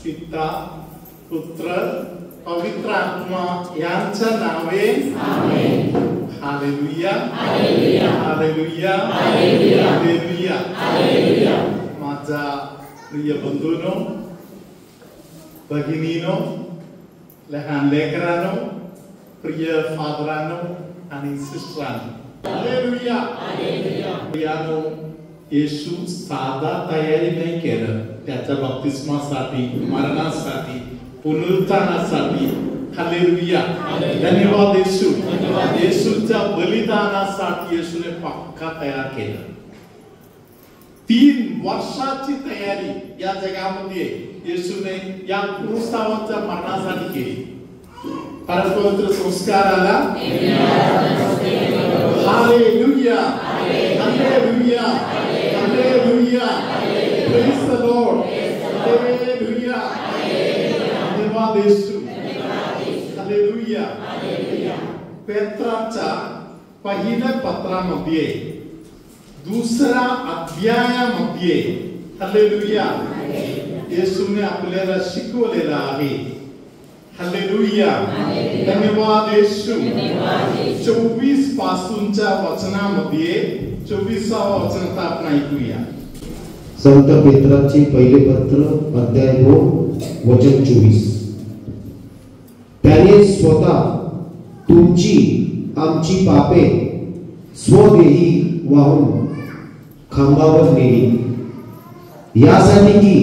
पिता पुत्र पवित्र आत्मा यांच्या नावे आमेन. हालेलुया हालेलुया हालेलुया हालेलुया हालेलुया. माझा प्रिय बंधूंनो, भगिनीनो, लहान लेकरांनो, प्रिय फादरांनो आणि सिस्टरांनो, हालेलुया हालेलुया. प्रियानो, येशू साधा तयारी नाही केलं. त्याच्या बप्तिस्मासाठी, मरणासाठी, पुनरुत्थानासाठी. हालेलुया. धन्यवाद येशू. येशूच्या बलिदानासाठी येशूने पक्का तयार केलं. 3 वर्षाची तयारी या जगामध्ये येशूने या क्रूसावरच्या मरणासाठी केली. परमपवित्र संस्कार आला. हालेलुया हालेलुया हालेलुया. Praise the lord. हालेलुया. धन्यवाद येशू. हालेलुया. पेत्राच्या पहिल्या पत्रामध्ये 2ऱ्या अध्यायामध्ये हालेलुया येशूने आपल्याला शिकवलेला आहे. हालेलुया. धन्यवाद येशू. 24 पासूनच्या वचनामध्ये 24वा वचन आपण ऐकूया. संत पेत्राचे पहिले पत्र अध्याय 2 वचन 24. त्याने स्वतः तुमची आमची पापे स्वदेही वाहून खांबावर नेली, यासाठी की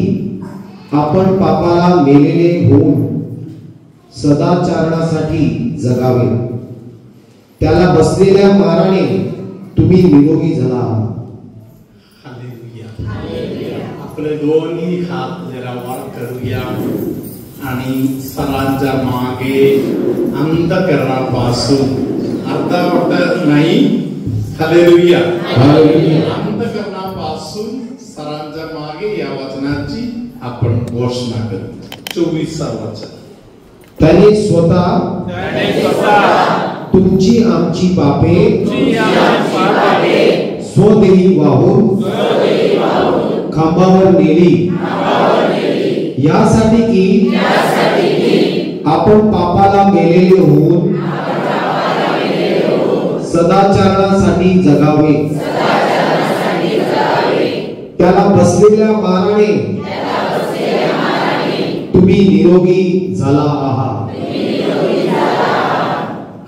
आपण पापाला मेलेले होऊन सदाचारणासाठी जगावे. त्याला बसलेल्या माराने तुम्ही निरोगी झाला. आपले दोन्ही हात जरा वर करूया आणि सरांच्या मागे अंधकरणापासून अर्धवट नाही. हालेलुया. अंधकरणापासून सरांच्या मागे या वचनाची आपण घोषणा करू. 24वा वचन. त्याने स्वतः तुमची आमची पापे स्वदेही वाहून खांबावर नेली, यासाठी की आपण पापाला मेलेले होऊन सदाचारणासाठी जगावे. त्याला बसलेल्या माराने तुम्ही निरोगी झाला आहात.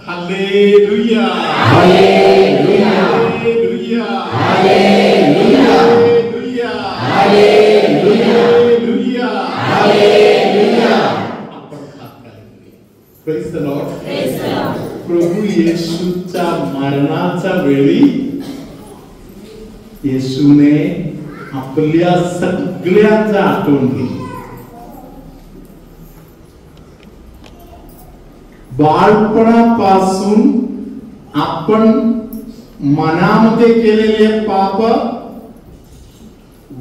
हालेलुया हालेलुया हालेलुया हालेलुया हालेलुया हालेलुया हालेलुया. आपण हात घालूया. Praise the lord. प्रभू येशूच्या मरणाच्या वेळी येशूने आपल्या सगळ्यांचा आठवण केली. बाळपणापासून आपण मनामध्ये केलेले पाप,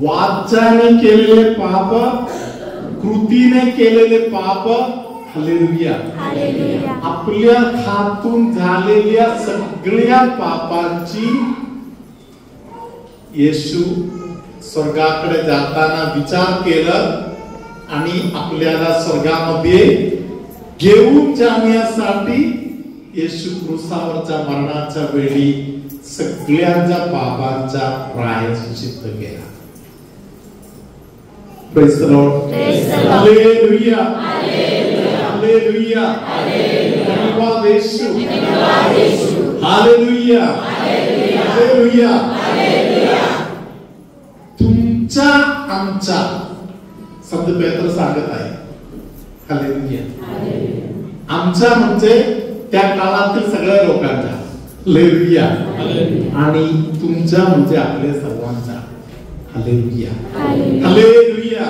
वाचाने केलेले पाप, कृतीने केलेले पाप, हालेलुया, आपल्या हातून झालेल्या सगळ्या पापांची येशू स्वर्गाकडे जाताना विचार केला आणि आपल्याला स्वर्गामध्ये घेऊन जाण्यासाठी येशू क्रूसावरच्या मरणाच्या वेळी सगळ्यांच्या पापांचा प्रायश्चित्त केला. Praise the Lord. Hallelujah. Hallelujah. धन्यवाद येशू. Hallelujah. Hallelujah. तुमचा आमचा संत पेत्र सांगत आहे. हालेलुया. आमचा म्हणजे त्या काळातील सगळ्या लोकांचा. हालेलुया. आणि तुमचा म्हणजे आपल्या सर्वांचा. हालेलुया. हालेलुया.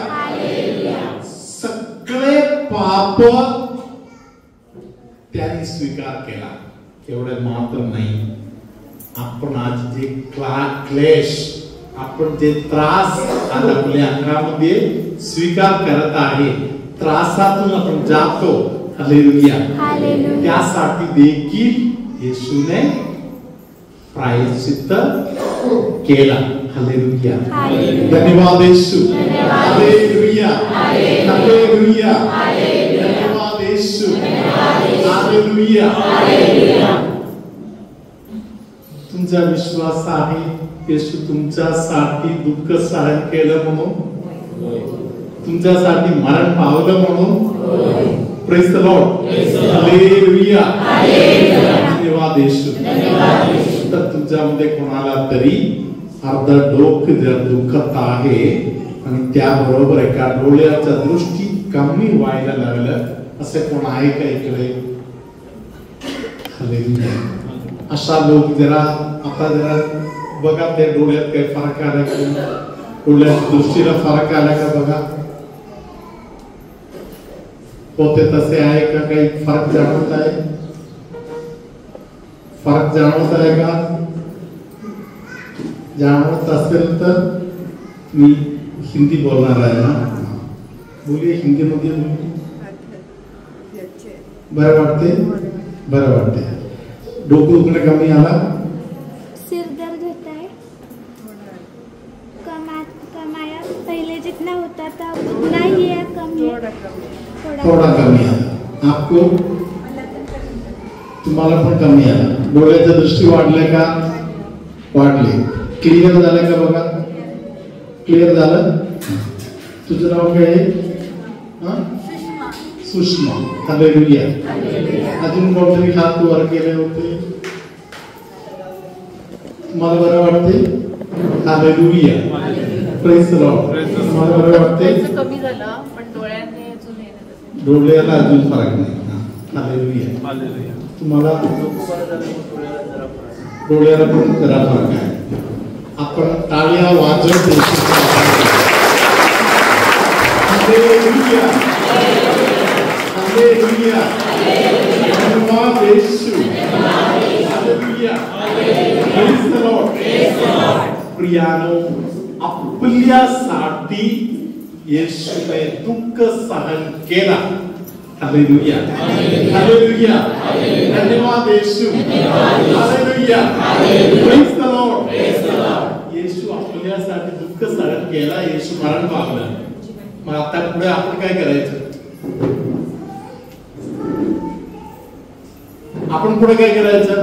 सगळे पाप त्यांनी स्वीकार केला. एवढे मात्र नाही, आपण आज जे क्लेश, आपण जे त्रास आज आपल्या अंगामध्ये स्वीकार करत आहे, त्रासातून आपण जातो. हालेलुया. त्यासाठी देखील येशूने प्रायश्चित्त केला. हालेलुया, धन्यवाद यीशु, हालेलुया, हालेलुया, धन्यवाद यीशु, हालेलुया. तुमचा विश्वास आहे येशू तुमच्यासाठी दुःख सहन केलं म्हणून, तुमच्यासाठी मरण पावलं म्हणून. प्रेज द लॉर्ड, हालेलुया, धन्यवाद येशू. तर तुमच्यामध्ये कोणाला तरी अर्ध डोकं जर दुखत आहे आणि त्याबरोबर एका डोळ्याच्या दृष्टी कमी व्हायला लागलं, असे कोण आहे का इकडे? हालेलुया. अशा लोक जरा आता जरा बघा त्या डोळ्यात काही फरक आला का, डोळ्याच्या दृष्टीला फरक आला का बघा. होते तसे आहे का? काही फरक जाणवत आहे? फरक जाणवत आहे का? जाणवत असेल तर मी हिंदी बोलणार आहे ना, बोलिए हिंदी मध्ये बोलिए. बरं वाटते? बरं वाटते. डोकं दुखणं कमी आला, सिर दर्द होता है, कमाया पहले जितना होता था उतना ही है, कम है, थोडा कमी आला. आपको तुम्हाला पण कमी आला. डोळ्याच्या दृष्टी वाढल्या का? वाढले. क्लिअर झालं का बघा? क्लिअर झालं. तुझं नाव काय आहे? सुषमा. हालेलुया. अजून कोणतरी हात वर केले होते? मला बरं वाटते? हालेलुया. Praise the Lord. मला बरं वाटते? कमी झालं पण डोळ्याने अजून येणार, डोळ्याला अजून फरक नाही. हालेलुया. तुम्हाला डोळ्याला पण जरा फरक आहे. आपण टाळ्या वाजवतो. हालेलुया, हालेलुया, धन्यवाद येशू, हालेलुया, प्रेज द लॉर्ड. प्रियानो, आपल्यासाठी येशूने दुःख सहन केला. हालेलुया, हालेलुया, धन्यवाद येशू, हालेलुया, प्रेज द लॉर्ड. येशू आपल्यासाठी दुःख सहन केला, येशू मरण पावलं. मग आता पुढे आपण काय करायचं? आपण पुढे काय करायचं?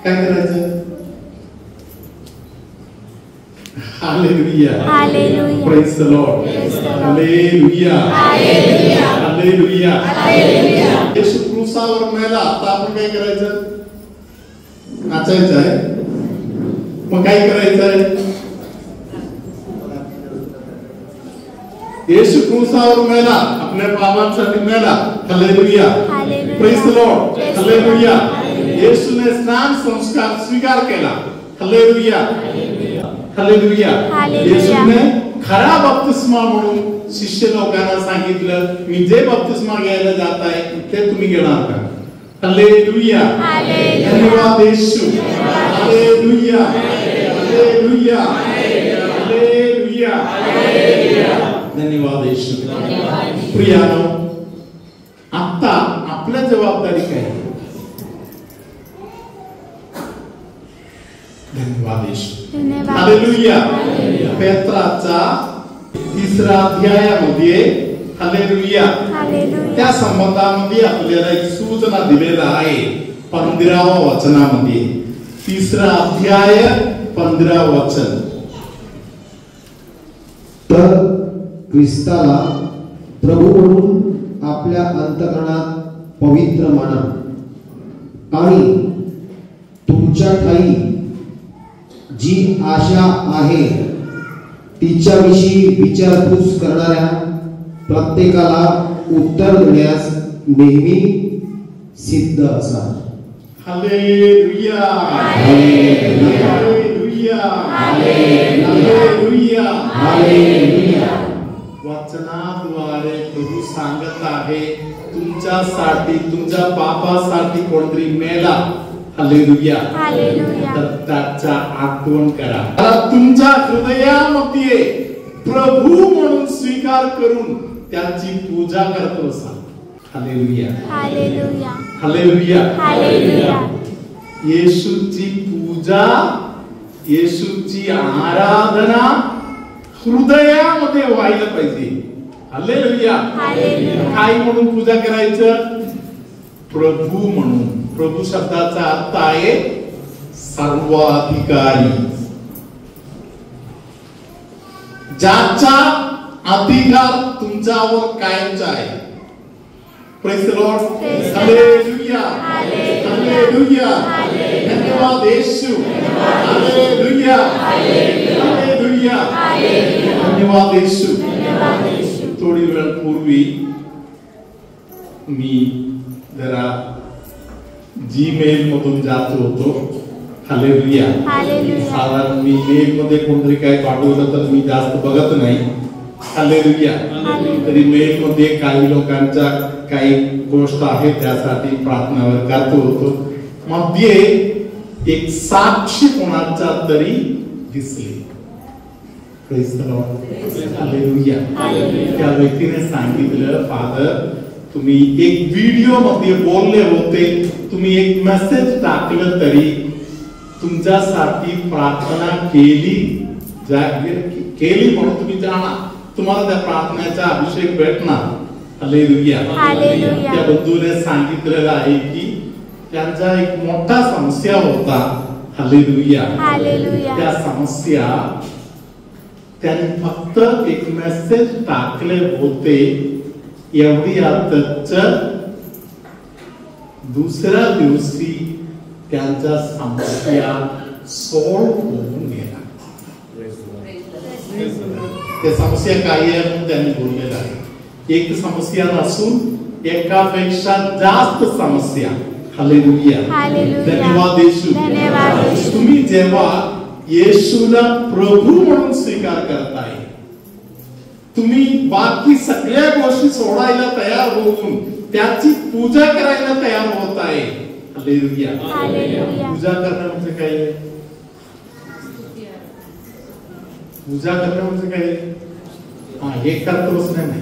काय करायचं? हालेलुया, हालेलुया, प्रेज द लॉर्ड, हालेलुया, हालेलुया, हालेलुया. येशू क्रूसावर मेला, आता आपण काय करायचं? नाचायचं आहे. मग काय करायचं आहे? येशू क्रूसावर मेला, आपल्या पापांसाठी मेला. हालेलुया, प्रेज द लॉर्ड, हालेलुया. येशूने स्नान संस्कार स्वीकार केला. Hallelujah, hallelujah. येशूने खरा बपतिस्मा म्हणून शिष्य लोकांना सांगितलं, मी जे बपतिस्मा घ्यायला जात आहे ते तुम्ही घेणार का? हालेलुया, धन्यवाद येशू, हालेलुया, हालेलुया, हालेलुया, धन्यवाद येशू. प्रियानो, आता आपल्या जबाबदारी काय? धन्यवाद येशू, हालेलुया. पेत्राचा 3 अध्यायामध्ये हालेलुया त्या संबंधामध्ये आपल्याला एक सूचना दिलेला आहे. 15व्या वचनामध्ये, 3 अध्याय 15 वचन. तर ख्रिस्ताला प्रभू म्हणून आपल्या अंतकरणात पवित्र माना आणि तुमच्या ठाई जी आशा आहे तिच्याविषयी विचारपूस करणाऱ्या प्रत्येकाला उत्तर देण्यास नेहमी सिद्ध असा. हालेलुया, हालेलुया, हालेलुया, हालेलुया. वचनाद्वारे प्रभू सांगत आहे, तुमच्यासाठी, तुमच्या पापासाठी कोणतरी मेला. हालेलुया, तर त्याचा आठवण करा. तुमच्या हृदयामध्ये प्रभू म्हणून स्वीकार करून त्याची पूजा करतो असा. हालेलुया, हालेलुया, हालेलुया. येशूची पूजा येशूची आराधना हृदयामध्ये व्हायला पाहिजे. हालेलुया. काय म्हणून पूजा करायचं? प्रभू म्हणून. प्रभू शब्दाचा अर्थ आहे सर्वाधिकारी, ज्याचा अधिकार तुमच्यावर कायमचा आहे. Praise the lord. हालेलुया. हालेलुया. धन्यवाद येशू. हालेलुया. हालेलुया. धन्यवाद येशू. थोडी वेळ पूर्वी मी जरा जीमेल मधून जात होतो. हालेलुया. साधारण मी मेल मध्ये कोणतरी काय पाठवलं तर मी जास्त बघत नाही. हालेलुया. तरी मेल मध्ये काही लोकांच्या काही गोष्ट आहे त्यासाठी प्रार्थना करतो होतो. मध्ये एक साक्षी कोणाचा तरी दिसली. Praise the lord. हालेलुया. त्या व्यक्तीने सांगितलं, फादर तुम्ही एक व्हिडिओ मध्ये बोलले होते, तुम्ही एक मेसेज टाकलं तरी तुमच्यासाठी प्रार्थना केली म्हणून तुम्ही जाणा, तुम्हाला त्या प्रार्थनेचा अभिषेक भेटणार. हालेलुया. त्या बंधूने सांगितलेलं आहे की त्यांचा एक मोठा समस्या होता. हालेलुया. त्या समस्या त्यांनी फक्त एक मेसेज टाकले होते, एवढी आतच दुसऱ्या दिवशी त्यांचा समस्या सॉल्व होऊन गेला. ते समस्या काय आहे म्हणून त्यांनी बोललेलं आहे. एक समस्या नसून एकापेक्षा जास्त समस्या. हालेलुया. धन्यवाद येशू. तुम्ही जेव्हा येशूला प्रभू म्हणून स्वीकार करताय, तुम्ही बाकी सगळ्या गोष्टी सोडायला तयार होऊन त्याची पूजा करायला तयार होत आहे. हालेलुया. पूजा करणं म्हणजे काय? पूजा करणं म्हणजे काय? हे करत बसणं नाही.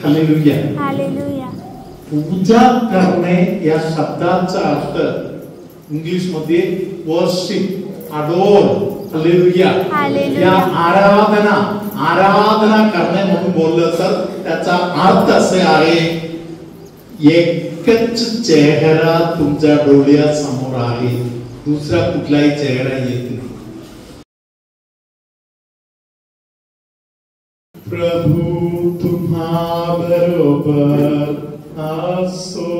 हालेलुया. पूजा करणे या शब्दाचा अर्थ इंग्लिश मध्ये वर्शिप, अडोर. हालेलुया. या आराधना करणे म्हणून बोललं तर त्याचा अर्थ असे आहे, एकच चेहरा तुमच्या डोळ्यासमोर आहे, दुसरा कुठलाही चेहरा येत नाही. प्रभू तुम्हा बरोबर असो.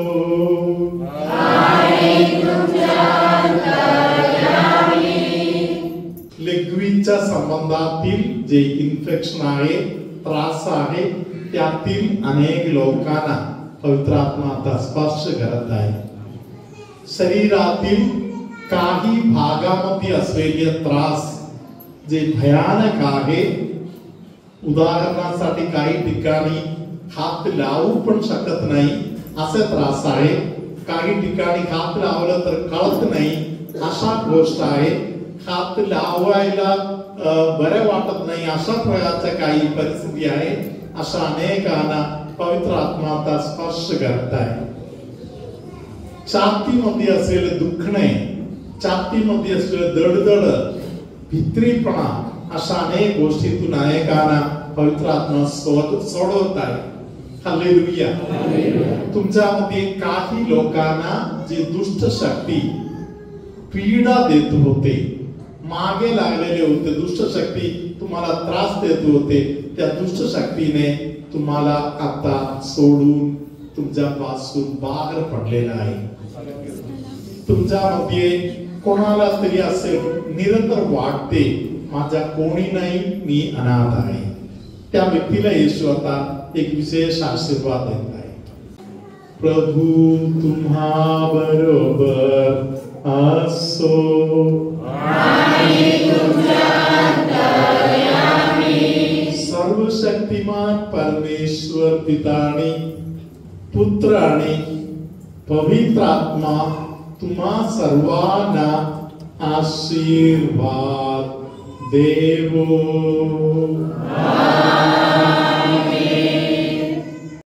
लिक्विडच्या संबंधातील जे इन्फेक्शन आहे, त्रास आहे, त्यातील अनेक लोकांना पवित्र आत्मा आता स्पर्श करत आहे. शरीरातील काही भागामध्ये असलेले त्रास जे भयानक आहे, उदाहरणासाठी काही ठिकाणी हात लावू पण शकत नाही असे त्रास आहे, काही ठिकाणी हात लावलं तर कळत नाही अशा गोष्ट आहे, हात लावायला बरे वाटत नाही अशा प्रकारच्या काही परिस्थिती आहे. अशा अनेकांना पवित्र आत्मा आता स्पर्श करत आहे. छातीमध्ये असलेले दुखणे, छातीमध्ये असलेले दडदड, भित्रीपणा, अशा अनेक गोष्टीतून अनेकांना पवित्र आत्मा सोडवत आहे. हालेलुया. तुमच्यामध्ये काही लोकांना जे दुष्ट शक्ती पीडा देत होते, मागे लागलेले होते, दुष्ट शक्ती तुम्हाला त्रास देत होते, त्या दुष्ट शक्तीने तुम्हाला आता सोडून तुमच्यापासून बाहेर पडलेला आहे. तुमच्यामध्ये कोणाला तरी असे निरंतर वाटते, माझा कोणी नाही, मी अनाथ आहे, त्या व्यक्तीला येशू आता एक विशेष आशीर्वाद देत आहे. प्रभू तुम्हा बरोबर असो. सर्वशक्तिमान परमेश्वर पितानी, पुत्र आणि पवित्र आत्मा तुम्हा सर्वांना आशीर्वाद देवो.